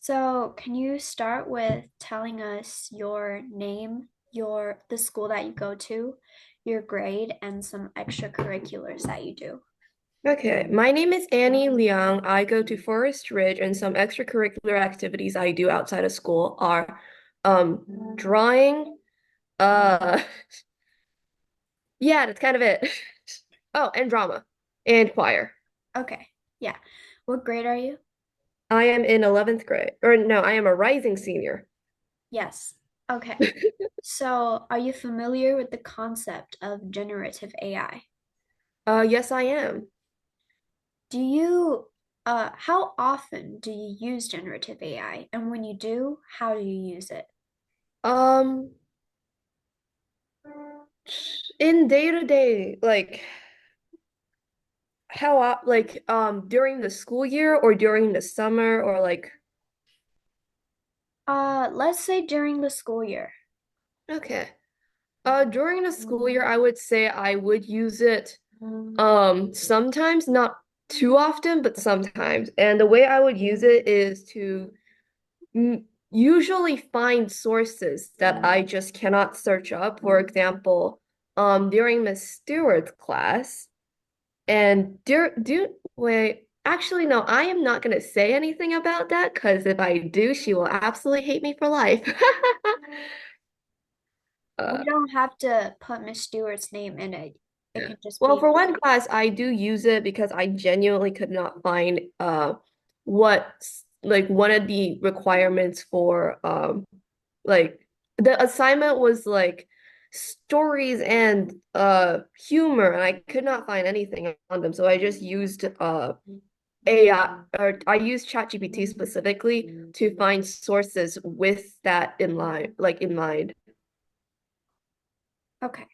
So, can you start with telling us your name, the school that you go to, your grade, and some extracurriculars that you do? Okay, my name is Annie Liang. I go to Forest Ridge, and some extracurricular activities I do outside of school are drawing. Uh, yeah, that's kind of it. Oh, and drama and choir. Okay. Yeah. What grade are you? I am in 11th grade, or no, I am a rising senior. Yes. Okay. So, are you familiar with the concept of generative AI? Yes, I am. Do you how often do you use generative AI? And when you do, how do you use it? Um, in day to day, like during the school year or during the summer or like Let's say during the school year. okay. During the school year, I would say I would use it sometimes, not too often, but sometimes. And the way I would use it is to usually find sources that I just cannot search up. For example, during Miss Stewart's class, and actually no, I am not gonna say anything about that because if I do, she will absolutely hate me for life. We Uh, don't have to put Miss Stewart's name in it. It Yeah. can just Well, be, for one class, I do use it because I genuinely could not find what like one of the requirements for like the assignment was like stories and humor, and I could not find anything on them. So I just used AI, or I used ChatGPT specifically to find sources with that in line, like in mind. okay.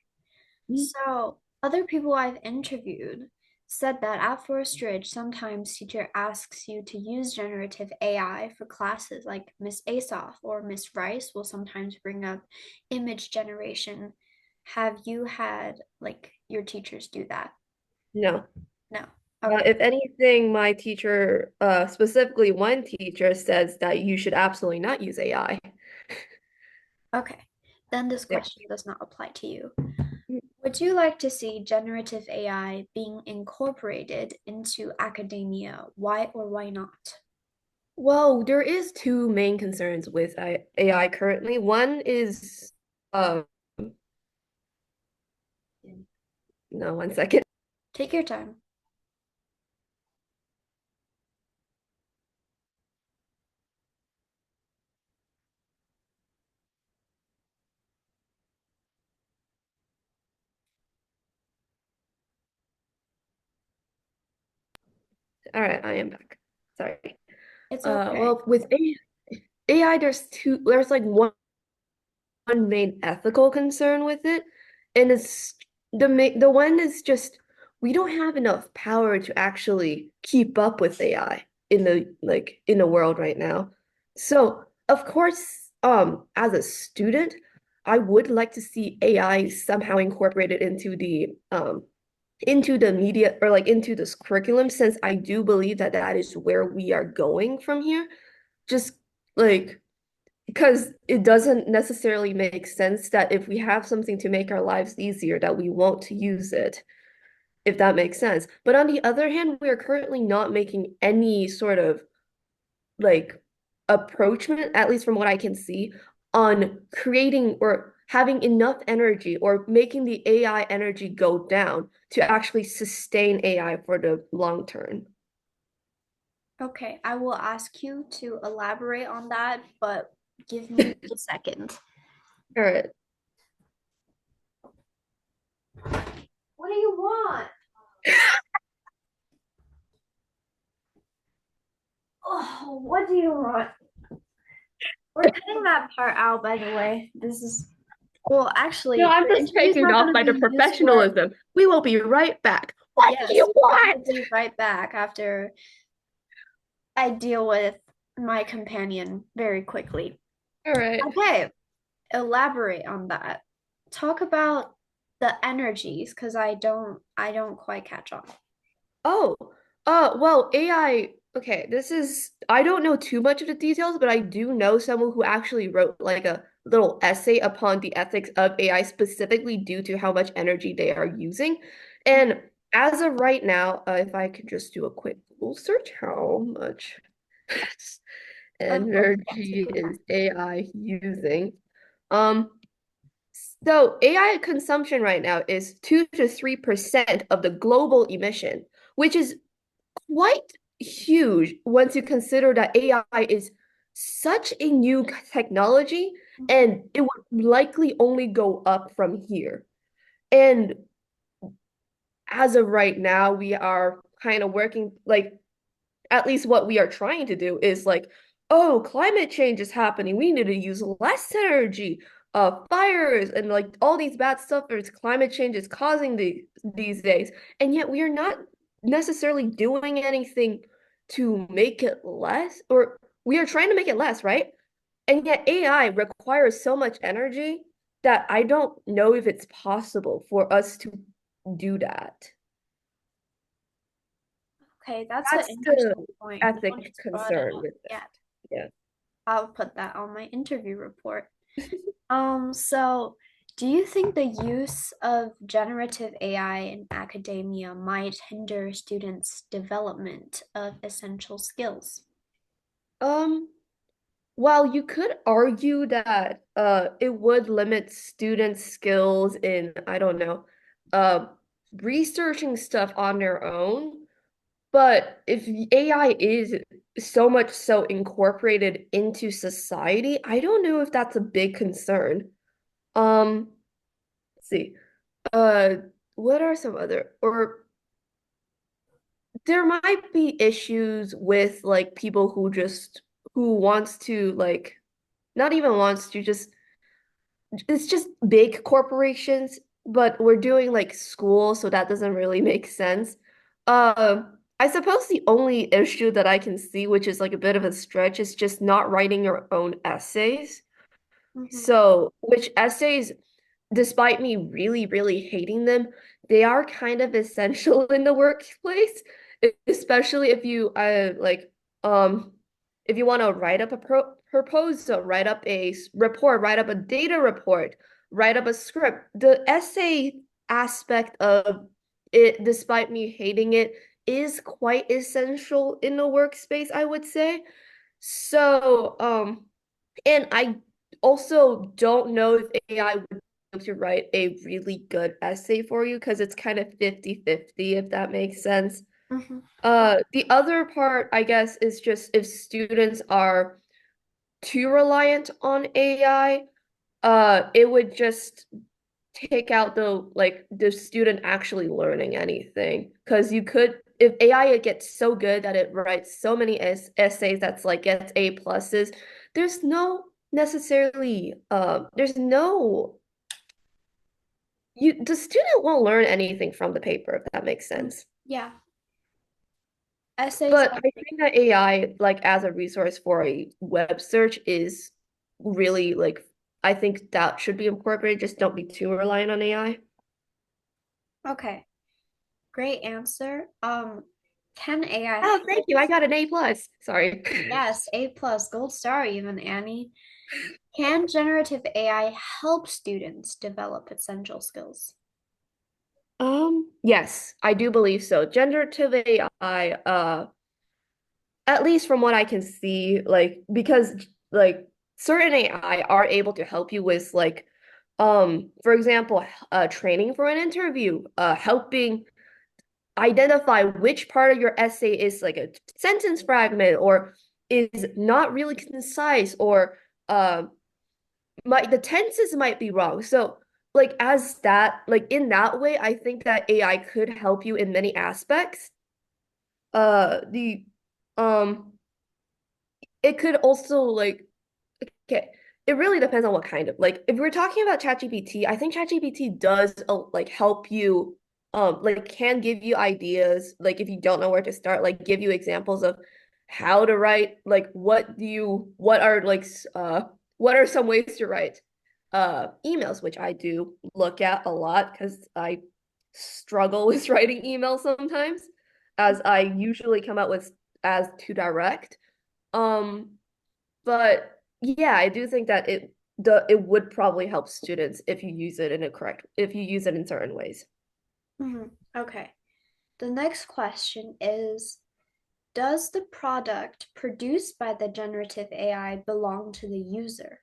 So other people I've interviewed said that at Forest Ridge, sometimes teacher asks you to use generative AI for classes like Miss Asoff or Miss Rice will sometimes bring up image generation. Have you had like your teachers do that? No. No. Okay. If anything, my teacher, specifically one teacher, says that you should absolutely not use AI. Okay. Then this Yeah. question does not apply to you. Would you like to see generative AI being incorporated into academia? Why or why not? Well, there is two main concerns with AI currently. One is, um, no, one second. Take your time. All right, I am back. Sorry. It's okay. Well, with AI, there's like one main ethical concern with it, and it's the one is just we don't have enough power to actually keep up with AI in the world right now. So, of course, as a student, I would like to see AI somehow incorporated into the media or like into this curriculum, since I do believe that that is where we are going from here. Just like because it doesn't necessarily make sense that if we have something to make our lives easier, that we won't use it, if that makes sense. But on the other hand, we are currently not making any sort of like approachment, at least from what I can see, on creating or having enough energy or making the AI energy go down to actually sustain AI for the long term. Okay, I will ask you to elaborate on that, but give me a second. All right. What do you want? Oh, what do you want? We're cutting that part out, by the way. This is, well, No, actually, I'm the just interview's taking not off going to by the be used for, professionalism. We will be right back. What do yes, you we'll want? be right back after I deal with my companion very quickly. All right. Okay, elaborate on that. Talk about the energies because I don't quite catch on. Oh, well, AI. Okay, this is I don't know too much of the details, but I do know someone who actually wrote like a little essay upon the ethics of AI specifically due to how much energy they are using. And as of right now, if I could just do a quick Google search, how much Of course, yeah, take energy your is time. AI using? Um, so AI consumption right now is 2 to 3% of the global emission, which is quite huge once you consider that AI is such a new technology Mhm. and it would likely only go up from here. And as of right now, we are kind of working like at least what we are trying to do is like, oh, climate change is happening. We need to use less energy. Fires and like all these bad stuff that climate change is causing these days. And yet we are not necessarily doing anything to make it less, or we are trying to make it less, right? And yet AI requires so much energy that I don't know if it's possible for us to do that. Okay, that's an That's the interesting point. No one ethic has brought it concern up with it. yet. Yeah. I'll put that on my interview report. So do you think the use of generative AI in academia might hinder students' development of essential skills? Um, while you could argue that it would limit students' skills in, I don't know, uh researching stuff on their own, but if AI is so much so incorporated into society, I don't know if that's a big concern. Let's see. Uh, what are some other or there might be issues with like people who wants to like not even wants to just it's just big corporations, but we're doing like school, so that doesn't really make sense. I suppose the only issue that I can see, which is like a bit of a stretch, is just not writing your own essays. Mm-hmm. So, which essays, despite me really, really hating them, they are kind of essential in the workplace, especially if you um if you want to write up a proposal, write up a report, write up a data report, write up a script. The essay aspect of it, despite me hating it, is quite essential in the workspace, I would say. So, and I also don't know if AI would be able to write a really good essay for you because it's kind of 50-50, if that makes sense. Mm-hmm. The other part, I guess, is just if students are too reliant on AI, it would just take out the student actually learning anything. Because you could, if AI gets so good that it writes so many essays that's like gets A pluses, there's no necessarily there's no the student won't learn anything from the paper if that makes sense. Yeah, essays But I are think that AI, like as a resource for a web search, is really like I think that should be incorporated. Just don't be too reliant on AI. okay. Great answer. Can AI Oh, thank help? you. I got an A plus. Sorry. Yes, A plus, gold star even, Annie. Can generative AI help students develop essential skills? Yes, I do believe so. Generative AI, at least from what I can see, like because like certain AI are able to help you with like, for example, training for an interview, helping identify which part of your essay is like a sentence fragment or is not really concise or might the tenses might be wrong. So like as that like in that way, I think that AI could help you in many aspects. The um it could also like okay, it really depends on what kind of like if we're talking about ChatGPT, I think ChatGPT does like help you like can give you ideas like if you don't know where to start, like give you examples of how to write, like what are some ways to write emails, which I do look at a lot because I struggle with writing emails sometimes, as I usually come up with as too direct. Um, but yeah, I do think that it would probably help students if you use it in a correct if you use it in certain ways. Mhm. Okay. The next question is, does the product produced by the generative AI belong to the user?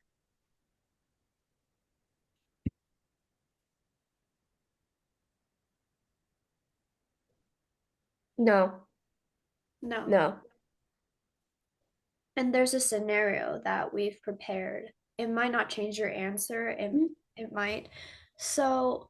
No, No. no. And there's a scenario that we've prepared. It might not change your answer, it might. So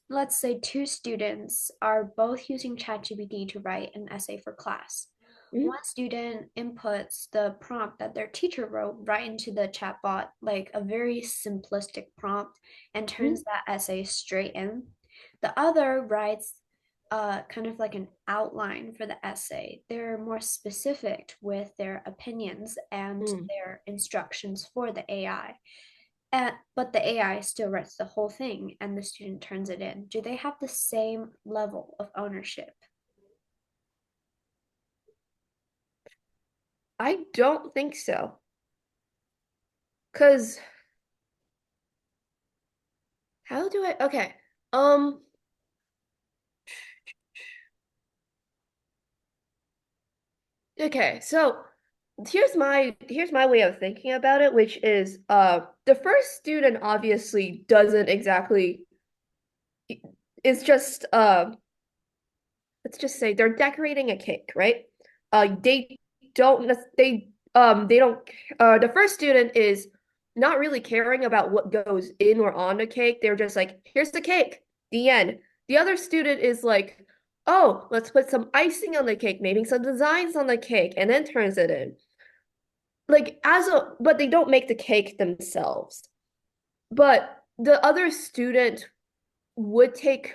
let's say two students are both using ChatGPT to write an essay for class. Mm-hmm. One student inputs the prompt that their teacher wrote right into the chatbot, like a very simplistic prompt, and turns that essay straight in. The other writes kind of like an outline for the essay. They're more specific with their opinions and Mm-hmm. their instructions for the AI. But the AI still writes the whole thing and the student turns it in. Do they have the same level of ownership? I don't think so. Because how do I okay. Um okay, so here's my way of thinking about it, which is the first student obviously doesn't exactly it's just let's just say they're decorating a cake, right? They don't they don't the first student is not really caring about what goes in or on the cake. They're just like, here's the cake, the end. The other student is like, oh, let's put some icing on the cake, maybe some designs on the cake, and then turns it in. But they don't make the cake themselves. But the other student would take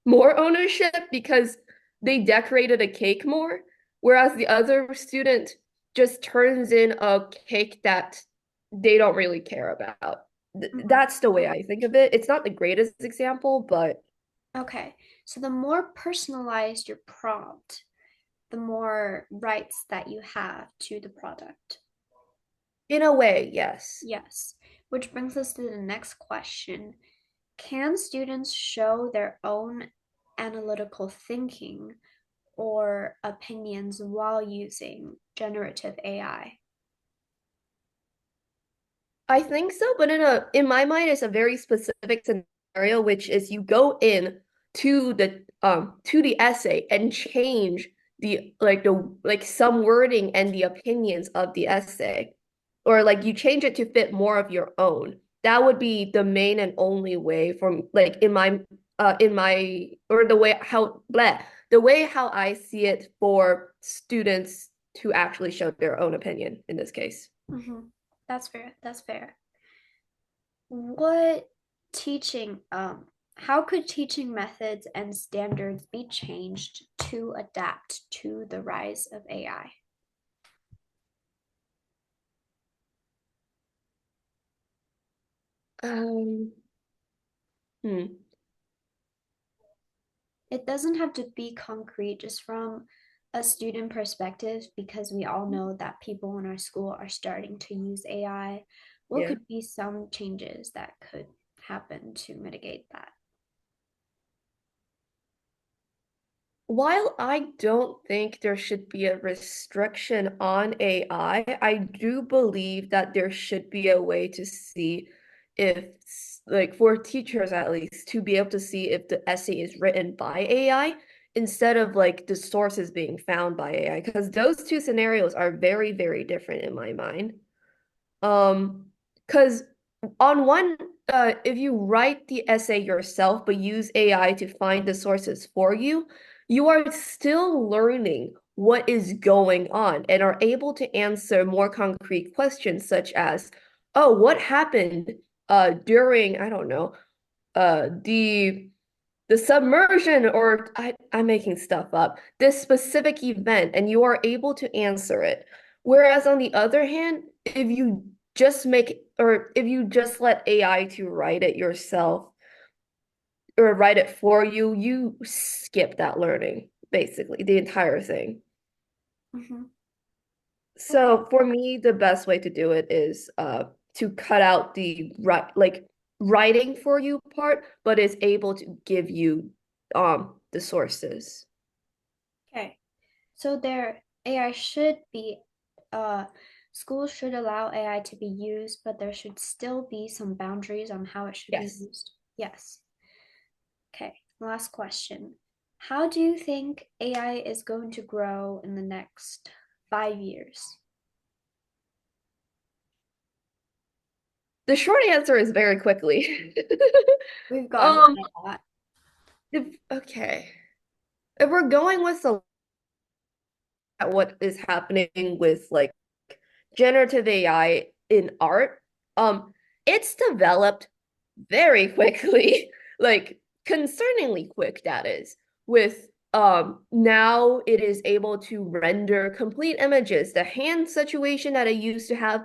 more ownership because they decorated a cake more, whereas the other student just turns in a cake that they don't really care about. Mhm. That's the way I think of it. It's not the greatest example, but Okay, so the more personalized your prompt, the more rights that you have to the product. in a way, yes. Yes, which brings us to the next question. Can students show their own analytical thinking or opinions while using generative AI? I think so, but in my mind, it's a very specific scenario, which is you go in to the essay and change the some wording and the opinions of the essay, or like you change it to fit more of your own. That would be the main and only way from like in my or the way how I see it for students to actually show their own opinion in this case. Mm-hmm. That's fair. That's fair. What teaching, how could teaching methods and standards be changed to adapt to the rise of AI? Um, hmm. It doesn't have to be concrete, just from a student perspective, because we all know that people in our school are starting to use AI. What Yeah. could be some changes that could happen to mitigate that? While I don't think there should be a restriction on AI, I do believe that there should be a way to see if, like, for teachers at least, to be able to see if the essay is written by AI instead of like the sources being found by AI, because those two scenarios are very, very different in my mind. Because on one, if you write the essay yourself but use AI to find the sources for you, you are still learning what is going on and are able to answer more concrete questions such as, oh, what happened during, I don't know, the submersion, or I'm making stuff up, this specific event, and you are able to answer it. Whereas on the other hand, if you just let AI to write it yourself or write it for you, you skip that learning, basically, the entire thing. Hmm. Okay. So for me, the best way to do it is to cut out the writing for you part, but is able to give you the sources. Okay. So there, AI should be, uh, schools should allow AI to be used, but there should still be some boundaries on how it should be Yes. used. Yes. Okay. Last question. How do you think AI is going to grow in the next 5 years? The short answer is very quickly. We've gotten Um, that a lot. okay. If we're going with what is happening with like generative AI in art, it's developed very quickly, like concerningly quick, that is, with now it is able to render complete images. The hand situation that I used to have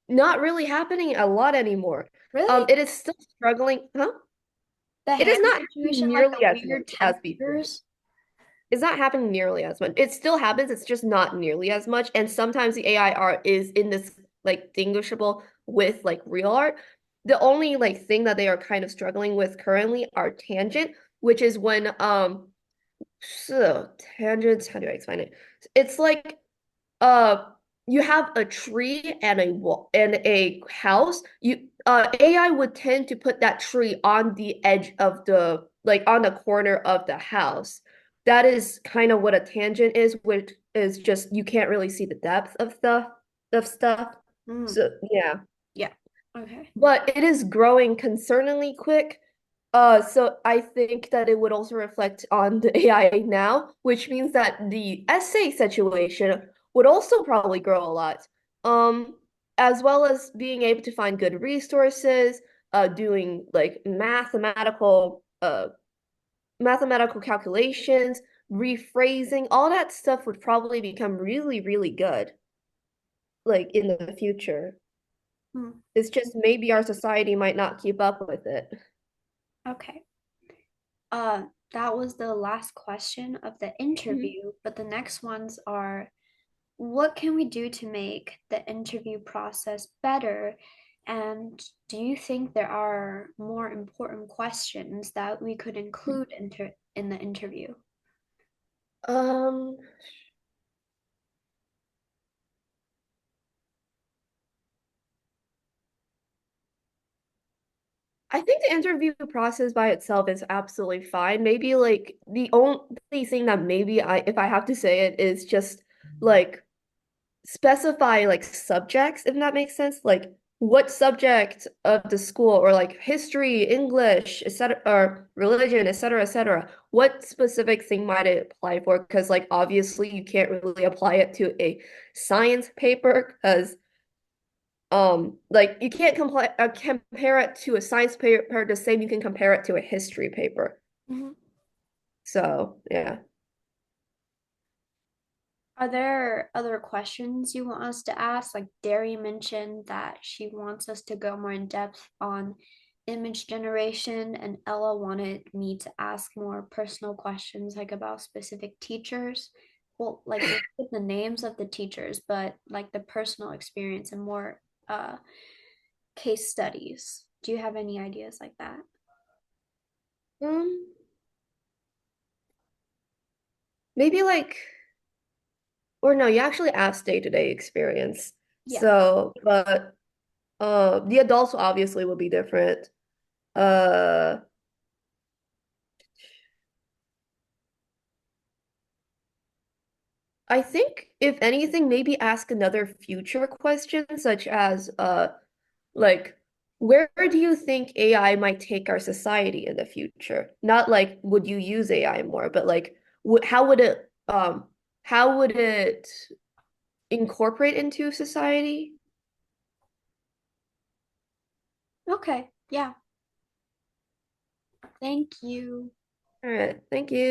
not really happening a lot anymore. Really? It is still struggling, huh? The It is hand not happening situation, like the nearly as weird much as before. textures? It's not happening nearly as much. It still happens, it's just not nearly as much. And sometimes the AI art is in this like distinguishable with like real art. The only like thing that they are kind of struggling with currently are tangent, which is when so tangents, how do I explain it? It's like uh you have a tree and a wall and a house. You AI would tend to put that tree on the edge of the like on the corner of the house. That is kind of what a tangent is, which is just you can't really see the depth of stuff. Mm, So yeah. yeah. Okay. But it is growing concerningly quick. So I think that it would also reflect on the AI now, which means that the essay situation would also probably grow a lot. As well as being able to find good resources, doing like mathematical calculations, rephrasing, all that stuff would probably become really, really good, like in the future. Mm, It's just maybe our society might not keep up with it. okay. Uh, that was the last question of the Mhm. interview, but the next ones are what can we do to make the interview process better? And do you think there are more important questions that we could include in the interview? Um, I think the interview process by itself is absolutely fine. Maybe like the only thing that maybe if I have to say it, is just like specify like subjects, if that makes sense. Like what subject of the school or like history, English, etc., or religion, etc., etc. What specific thing might it apply for? Because like obviously you can't really apply it to a science paper because like you can't compare it to a science paper the same you can compare it to a history paper. Mhm. So yeah. Are there other questions you want us to ask? Like Derry mentioned that she wants us to go more in depth on image generation, and Ella wanted me to ask more personal questions, like about specific teachers. Well, like we'll get the names of the teachers, but like the personal experience and more uh, case studies. Do you have any ideas like that? Um, maybe like or no, you actually asked day-to-day experience. Yeah. So, but the adults obviously will be different. Uh I think if anything, maybe ask another future question, such as like where do you think AI might take our society in the future? Not like would you use AI more, but like how would it incorporate into society? Okay. Yeah. Thank you. All right, thank you.